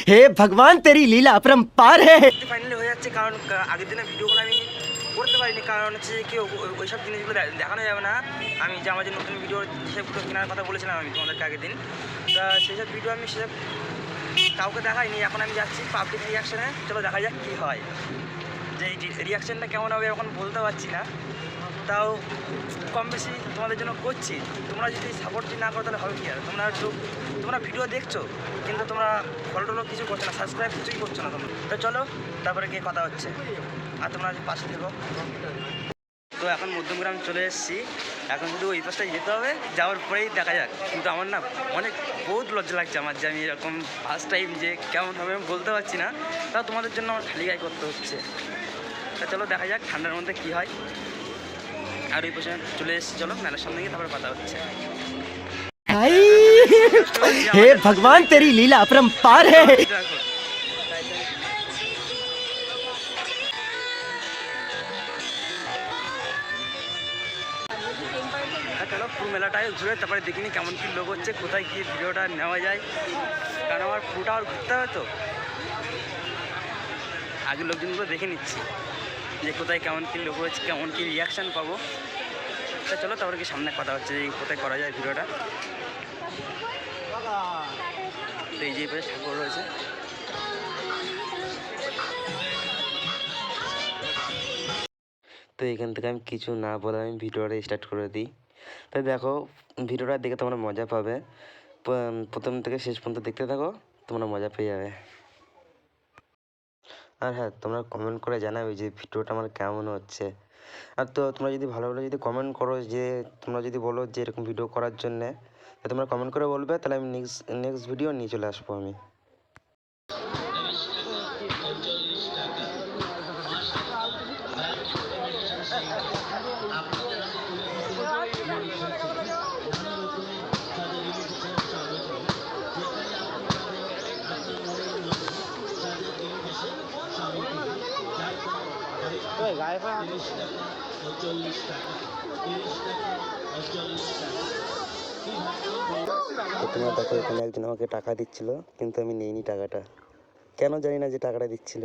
हे भगवान तेरी लीला अपरंपार है। ফাইনালি হয়ে যাচ্ছে, কারণ আগের দিনে ভিডিওগুলো আমি করতে পারিনি, কারণ হচ্ছে কি ওইসব জিনিসগুলো দেখানো যাবে না। আমি যে আমার যে নতুন ভিডিও যেসবগুলো কেনার কথা বলেছিলাম আমি তোমাদেরকে আগের দিন, তা সেসব ভিডিও আমি সেসব কাউকে দেখাইনি। এখন আমি যাচ্ছি পাবলিক রিয়াকশানে, চলো দেখা যাক কী হয়। যে এই রিয়াকশানটা কেমন হবে এখন বলতে পারছি না, তাও কম বেশি তোমাদের জন্য করছি। তোমরা যদি সাপোর্ট না করো তাহলে হবে কি আর? তোমরা ভিডিও দেখছো কিন্তু তোমরা ফলো টলো কিছু করছো না, সাবস্ক্রাইব কিছুই করছো না তোমরা। তো চলো তারপরে গিয়ে কথা হচ্ছে, আর তোমরা পাশে থেকো। তো এখন মধ্যমগ্রাম চলে এসেছি, এখন শুধু ওই পাশটায় যেতে হবে, যাওয়ার পরেই দেখা যাক। কিন্তু আমার না বহুত লজ্জা লাগছে আমার, যে আমি এরকম ফার্স্ট টাইম যে কেমন হবে আমি বলতে পারছি না, তাও তোমাদের জন্য আমার খালি গায়ে করতে হচ্ছে। তা চলো দেখা যাক ঠান্ডার মধ্যে কী হয়। আর ওই পাশে চলে এসেছি, চলো মেলার সামনে গিয়ে তারপরে কথা হচ্ছে। हे भगवान तेरी लीला अपरंपार है। চলো পুরো মেলাটাই ঘুরে তারপরে দেখিনি কেমন কী লোক হচ্ছে, কোথায় কী ভিডিওটা নেওয়া যায়, কারণ আমার পুরোটা আর ঘুরতে হবে তো। আগে লোকজনগুলো দেখে নিচ্ছি যে কোথায় কেমন কী লোক হচ্ছে, কেমন কী রিয়াকশান পাবো। তা চলো তারপরে কি সামনে কথা হচ্ছে যে কোথায় করা যায় ভিডিওটা। তো এই যে পাশে ঠাকুর রয়েছে, তো এখান থেকে আমি কিছু না বলে আমি ভিডিওটা স্টার্ট করে দিই। তাই দেখো ভিডিওটা দেখে তোমরা মজা পাবে, প্রথম থেকে শেষ পর্যন্ত দেখতে থাকো, তোমরা মজা পেয়ে যাবে। আর হ্যাঁ, তোমরা কমেন্ট করে জানাবে যে ভিডিওটা আমার কেমন হচ্ছে। আর তো তোমরা যদি ভালো যদি কমেন্ট করো, যে তোমরা যদি বলো যে এরকম ভিডিও করার জন্যে, তোমরা কমেন্ট করে বলবে, তাহলে আমি নেক্সট ভিডিও নিয়ে চলে আসবো আমি। তো তোমরা দেখো এখানে একজন আমাকে টাকা দিচ্ছিল, কিন্তু আমি নেইনি টাকাটা, কেন জানি না যে টাকাটা দিচ্ছিল।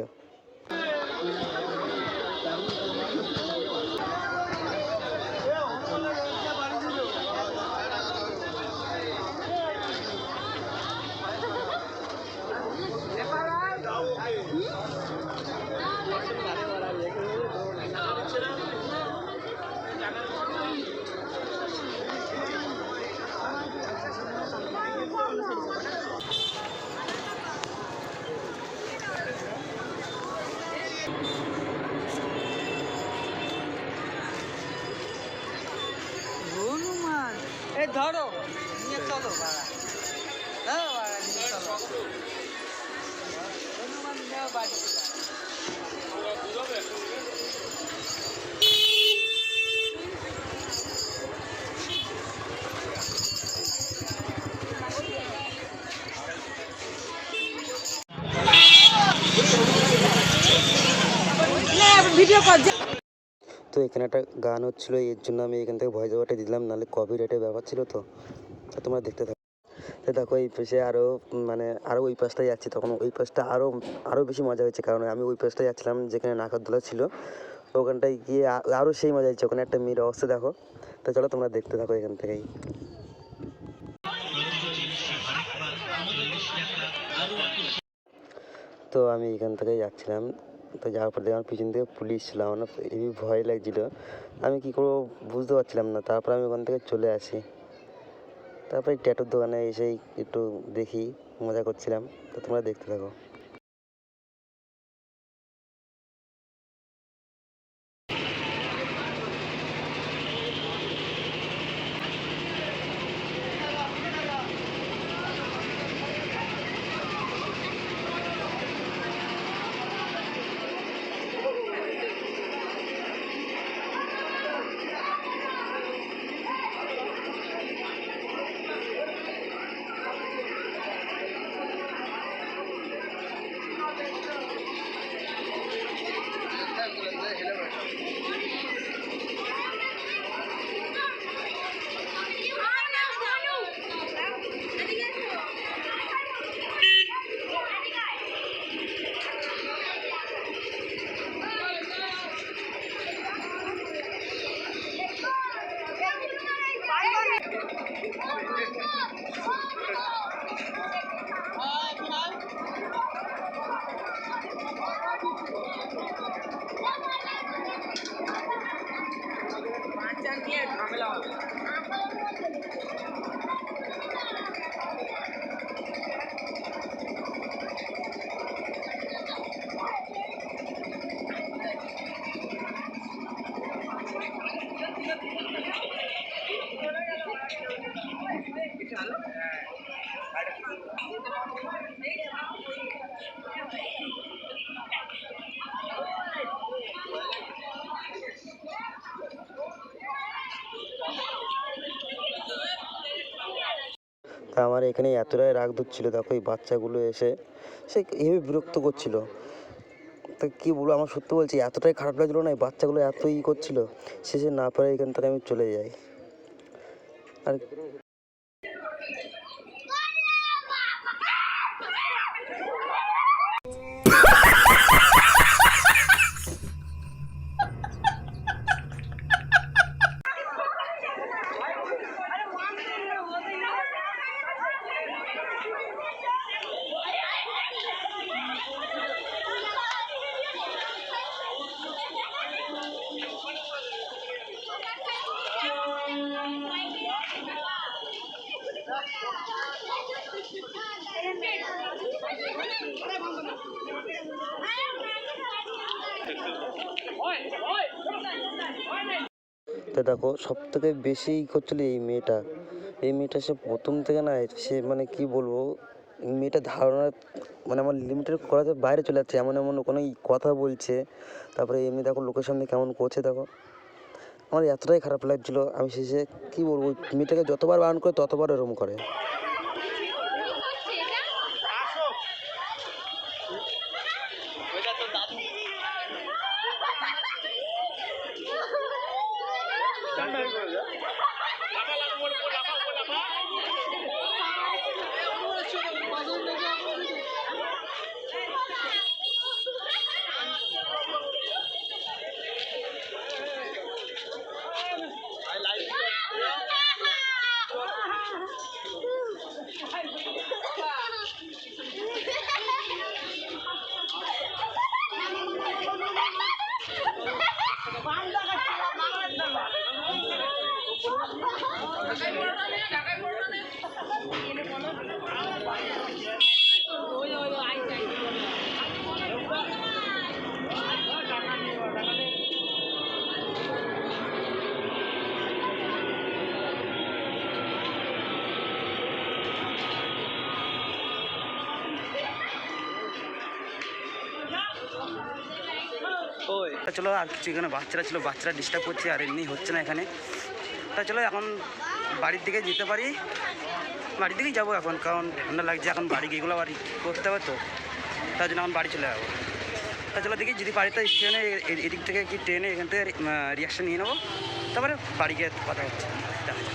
ধরো নিয়ে চলো বাড়া, দাও বাড়া নিয়ে চলো, হনুমান নেও বাড়ি। ভিডিও কর। তো এখানে একটা গান হচ্ছিলো, এর জন্য আমি এখান থেকে ভয়েস ওভারটা দিলাম, নাহলে কপিরাইটের ব্যাপার ছিল। তো তোমরা দেখতে থাকো। তো দেখো এই পাশে আরও ওই পাশটায় যাচ্ছি, তখন ওই পাশটা আরও বেশি মজা হয়েছে, কারণ আমি ওই পাশটায় যাচ্ছিলাম যেখানে নাগরদোলা ছিল। ওখানটায় গিয়ে আরও সেই মজা হচ্ছে, ওখানে একটা মেয়ের অবস্থা দেখো। তো চলো তোমরা দেখতে থাকো এখান থেকেই। তো আমি এখান থেকেই যাচ্ছিলাম, তো যাওয়ার পর দেখলাম পিছন থেকে পুলিশ ছিল, আমার না হেবি ভয় লাগছিলো, আমি কী করবো বুঝতে পারছিলাম না। তারপর আমি ওখান থেকে চলে আসি, তারপরে ট্যাটুর দোকানে এসেই একটু দেখি, মজা করছিলাম। তো তোমরা দেখতে থাকো। তা আমার এখানে এতটাই রাগ ধরছিল, দেখো এই বাচ্চাগুলো এসে সে এভাবে বিরক্ত করছিল। তা কী বলবো, আমার সত্যি বলছি এতটাই খারাপ লাগছিলো না, এই বাচ্চাগুলো এত করছিল, শেষে না পারে এখান থেকে আমি চলে যাই। আর তো দেখো সব থেকে বেশি করছিল এই মেয়েটা সে প্রথম থেকে না, সে মানে কি বলবো, মেয়েটা ধারণা মানে আমার লিমিটের করাতে বাইরে চলে যাচ্ছে, এমন কোনো কথা বলছে, তারপরে এমনি দেখো লোকের সামনে কেমন করছে দেখো। আমার এতটাই খারাপ লাগছিলো, আমি শেষে কি বলবো, মেয়েটাকে যতবার বারণ করে ততবার এরকম করে। তা চলো, আর কিছু এখানে বাচ্চারা ছিল, বাচ্চারা ডিস্টার্ব করছে, আর এমনি হচ্ছে না এখানে। তা চলো এখন বাড়ির দিকে যেতে পারি, বাড়ির দিকেই যাবো এখন, কারণ ঠান্ডা লাগছে, এখন বাড়ি গিয়ে এগুলো বাড়ি করতে হবে তো, তার জন্য এখন বাড়ি চলে যাবো। তা চলো দেখি যদি বাড়িতে স্টেশনে এদিক থেকে কি ট্রেনে এখান থেকে রিয়াকশান নিয়ে নেবো, তারপরে বাড়ি গিয়ে কথা হচ্ছে, দেখা যাক।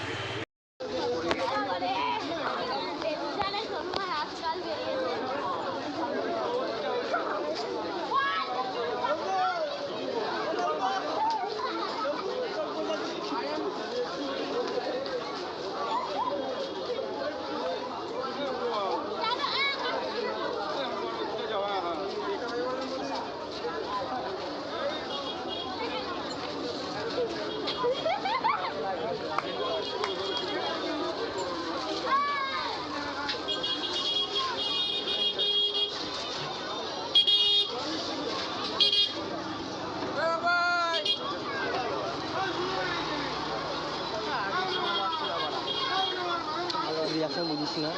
রিয়াকশন বুঝিস না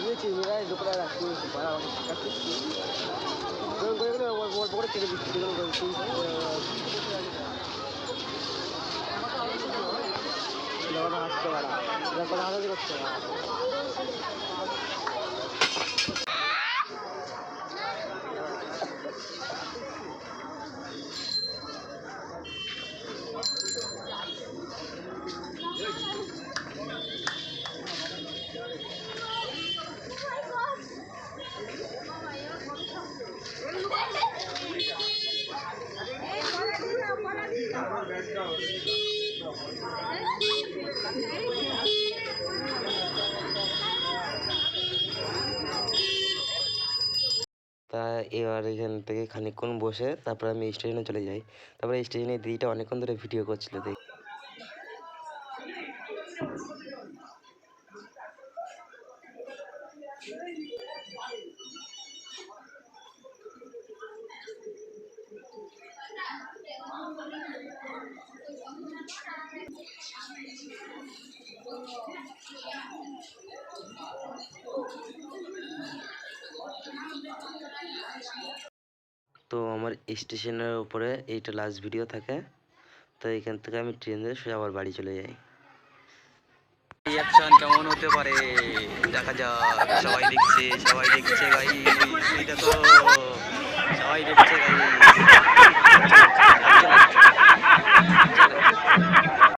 বুঝেছি ওরাই লোকরা রাখতে করে চেকে দিচ্ছি হাসতে পারা হাসাহাসি করতে এবার এখান থেকে খানিকক্ষণ বসে তারপর আমি স্টেশনে চলে যাই। তারপরে স্টেশনে দিদিটা অনেকক্ষণ ধরে ভিডিও করছিল দেখ। তো আমার স্টেশনের উপরে এইটা লাস্ট ভিডিও থাকে। তো এখান থেকে আমি ট্রেন ধরে সোজা আবার বাড়ি চলে যাই। রিয়াকশন কেমন হতে পারে দেখা যাক। সবাই দেখছে ভাই, এই দেখো